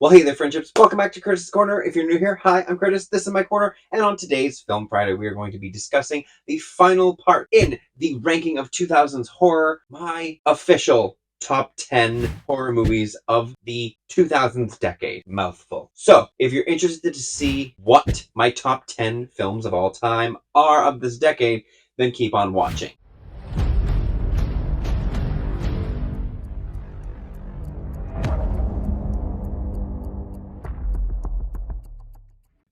Well, hey there, friendships. Welcome back to Curtis's Corner. If you're new here, hi, I'm Curtis. This is my corner. And on today's Film Friday, we are going to be discussing the final part in the ranking of 2000s horror, my official top 10 horror movies of the 2000s decade. Mouthful. So, if you're interested to see what my top 10 films of all time are of this decade, then keep on watching.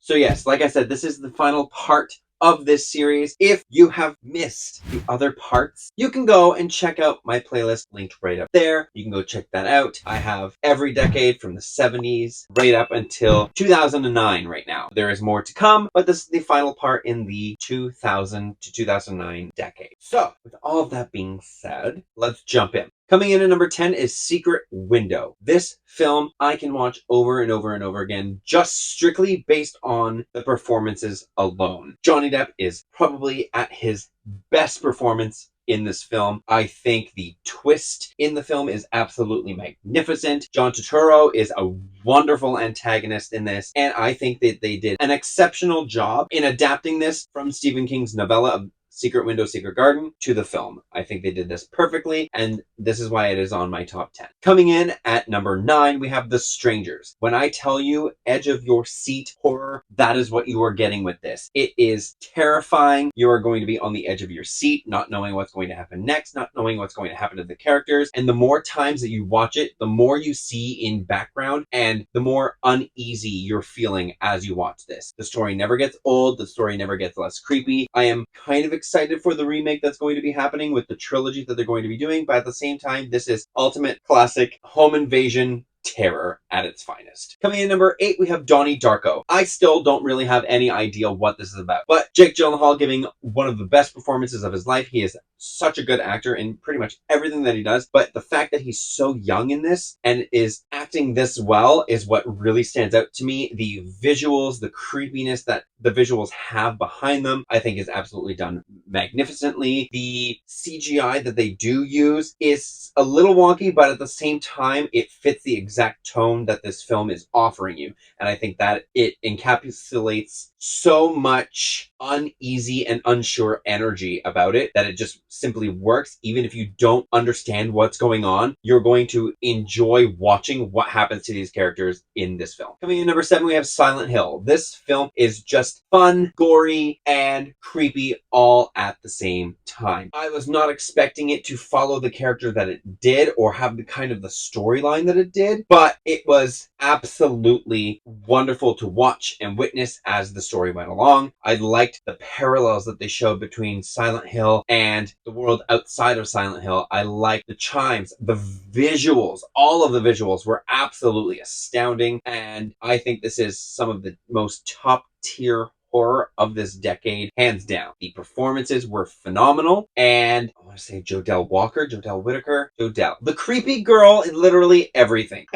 So yes, like I said, this is the final part of this series. If you have missed the other parts, you can go and check out my playlist linked right up there. You can go check that out. I have every decade from the 70s right up until 2009 right now. There is more to come, but this is the final part in the 2000 to 2009 decade. So with all of that being said, let's jump in. Coming in at number 10 is Secret Window. This film I can watch over and over and over again, just strictly based on the performances alone. Johnny Depp is probably at his best performance in this film. I think the twist in the film is absolutely magnificent. John Turturro is a wonderful antagonist in this, and I think that they did an exceptional job in adapting this from Stephen King's novella of Secret Window, Secret Garden to the film. I think they did this perfectly, and this is why it is on my top 10. Coming in at number 9, we have The Strangers. When I tell you edge of your seat horror, that is what you are getting with this. It is terrifying. You are going to be on the edge of your seat, not knowing what's going to happen next, not knowing what's going to happen to the characters, and the more times that you watch it, the more you see in background, and the more uneasy you're feeling as you watch this. The story never gets old. The story never gets less creepy. I am kind of excited for the remake that's going to be happening with the trilogy that they're going to be doing, but at the same time, this is ultimate classic home invasion terror at its finest. Coming in number 8, we have Donnie Darko. I still don't really have any idea what this is about, but Jake Gyllenhaal giving one of the best performances of his life. He is such a good actor in pretty much everything that he does, but the fact that he's so young in this and is acting this well is what really stands out to me. The visuals, the creepiness that the visuals have behind them, I think is absolutely done magnificently. The CGI that they do use is a little wonky, but at the same time, it fits the exact tone that this film is offering you. And I think that it encapsulates so much uneasy and unsure energy about it that it just simply works. Even if you don't understand what's going on, you're going to enjoy watching what happens to these characters in this film. Coming in number 7, we have Silent Hill. This film is just fun, gory, and creepy all at the same time. I was not expecting it to follow the character that it did or have the kind of the storyline that it did, but it was absolutely wonderful to watch and witness as the story went along. I liked the parallels that they showed between Silent Hill and the world outside of Silent Hill. I liked the chimes, the visuals. All of the visuals were absolutely astounding, and I think this is some of the most top tier horror of this decade, hands down. The performances were phenomenal, and I want to say Jodelle Whittaker, the creepy girl in literally everything.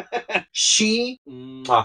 She,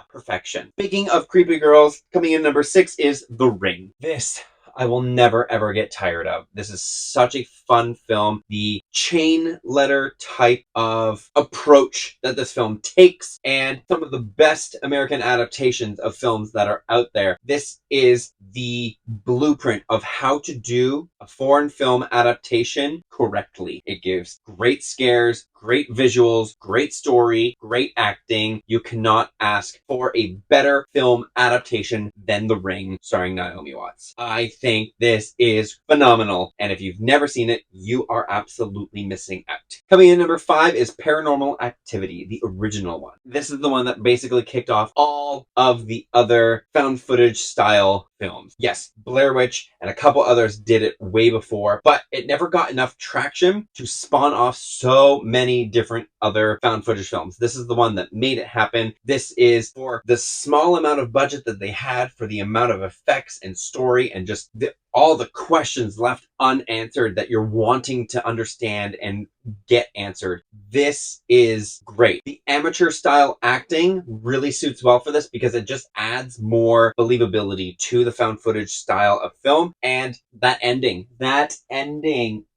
perfection. Speaking of creepy girls, coming in number 6 is The Ring. This I will never ever get tired of. This is such a fun film. The chain letter type of approach that this film takes, and some of the best American adaptations of films that are out there. This is the blueprint of how to do a foreign film adaptation correctly. It gives great scares, great visuals, great story, great acting. You cannot ask for a better film adaptation than The Ring, starring Naomi Watts. I think this is phenomenal, and if you've never seen it, you are absolutely missing out. Coming in number 5 is Paranormal Activity, the original one. This is the one that basically kicked off all of the other found footage style films. Yes, Blair Witch and a couple others did it way before, but it never got enough traction to spawn off so many different other found footage films. This is the one that made it happen. This is for the small amount of budget that they had, for the amount of effects and story and just all the questions left unanswered that you're wanting to understand and get answered. This is great. The amateur style acting really suits well for this because it just adds more believability to the found footage style of film. And that ending,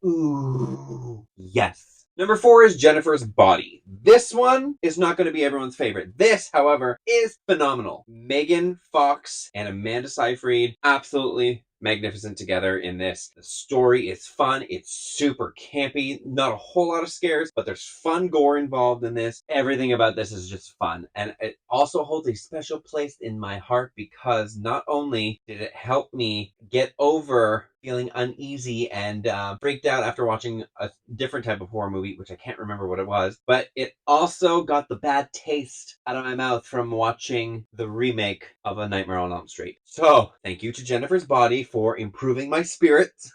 ooh, yes. Number 4 is Jennifer's Body. This one is not going to be everyone's favorite. This, however, is phenomenal. Megan Fox and Amanda Seyfried, absolutely magnificent together in this. The story is fun. It's super campy. Not a whole lot of scares, but there's fun gore involved in this. Everything about this is just fun. And it also holds a special place in my heart because not only did it help me get over feeling uneasy and freaked out after watching a different type of horror movie, which I can't remember what it was, but it also got the bad taste out of my mouth from watching the remake of A Nightmare on Elm Street. So, thank you to Jennifer's Body for improving my spirits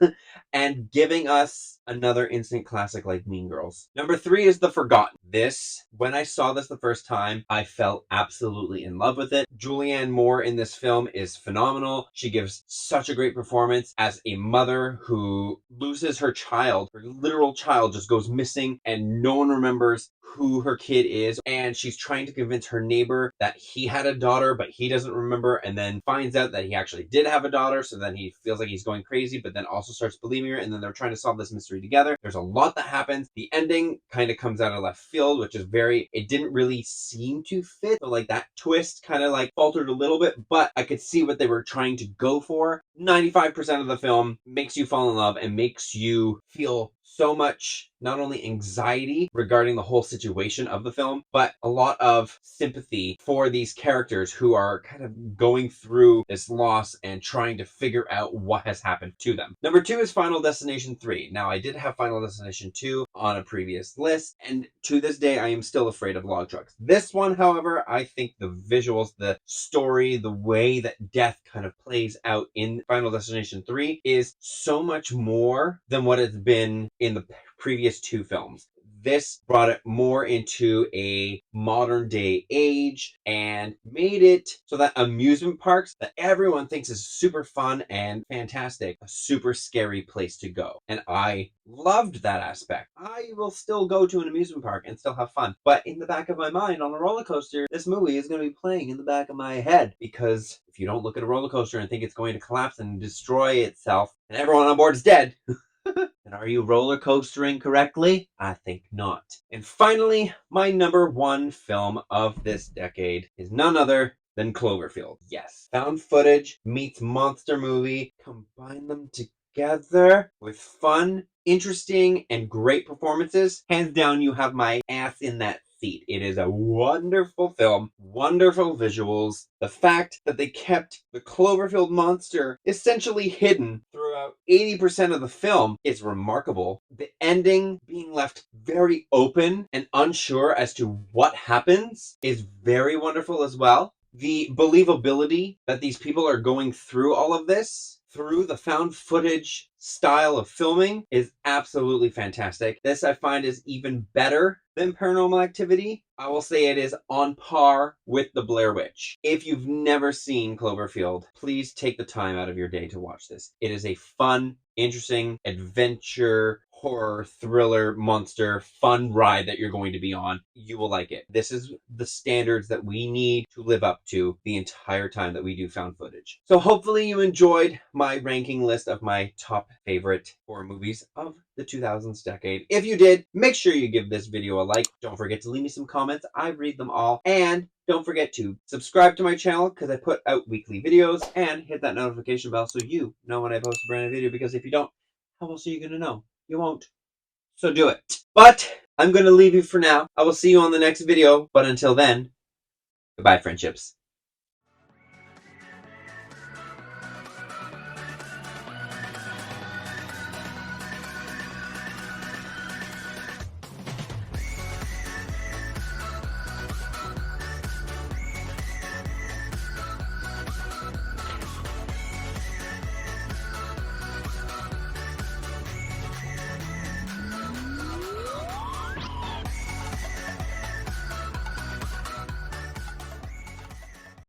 and giving us another instant classic like Mean Girls. Number 3 is The Forgotten. This, when I saw this the first time, I fell absolutely in love with it. Julianne Moore in this film is phenomenal. She gives such a great performance as a mother who loses her child. Her literal child just goes missing and no one remembers who her kid is, and she's trying to convince her neighbor that he had a daughter but he doesn't remember, and then finds out that he actually did have a daughter, so then he feels like he's going crazy but then also starts believing her, and then they're trying to solve this mystery together. There's a lot that happens. The ending kind of comes out of left field, which is it didn't really seem to fit, so like that twist kind of like faltered a little bit, but I could see what they were trying to go for. 95% of the film makes you fall in love and makes you feel so much, not only anxiety regarding the whole situation of the film, but a lot of sympathy for these characters who are kind of going through this loss and trying to figure out what has happened to them. Number 2 is Final Destination 3. Now, I did have Final Destination 2 on a previous list, and to this day, I am still afraid of log trucks. This one, however, I think the visuals, the story, the way that death kind of plays out in Final Destination 3 is so much more than what it's been in the previous 2 films. This brought it more into a modern day age and made it so that amusement parks that everyone thinks is super fun and fantastic, a super scary place to go. And I loved that aspect. I will still go to an amusement park and still have fun. But in the back of my mind on a roller coaster, this movie is going to be playing in the back of my head, because if you don't look at a roller coaster and think it's going to collapse and destroy itself and everyone on board is dead, and are you roller coastering correctly? I think not. And finally, my number 1 film of this decade is none other than Cloverfield. Yes, found footage meets monster movie. Combine them together with fun, interesting, and great performances. Hands down, you have my ass in that seat. It is a wonderful film, wonderful visuals. The fact that they kept the Cloverfield monster essentially hidden throughout 80% of the film is remarkable. The ending being left very open and unsure as to what happens is very wonderful as well. The believability that these people are going through all of this through the found footage style of filming is absolutely fantastic. This I find is even better than Paranormal Activity. I will say it is on par with The Blair Witch. If you've never seen Cloverfield, please take the time out of your day to watch this. It is a fun, interesting adventure, horror, thriller, monster, fun ride that you're going to be on. You will like it. This is the standards that we need to live up to the entire time that we do found footage. So hopefully you enjoyed my ranking list of my top favorite horror movies of the 2000s decade. If you did, make sure you give this video a like. Don't forget to leave me some comments. I read them all. And don't forget to subscribe to my channel because I put out weekly videos, and hit that notification bell so you know when I post a brand new video, because if you don't, how else are you going to know? You won't. So do it. But I'm going to leave you for now. I will see you on the next video. But until then, goodbye, friendships.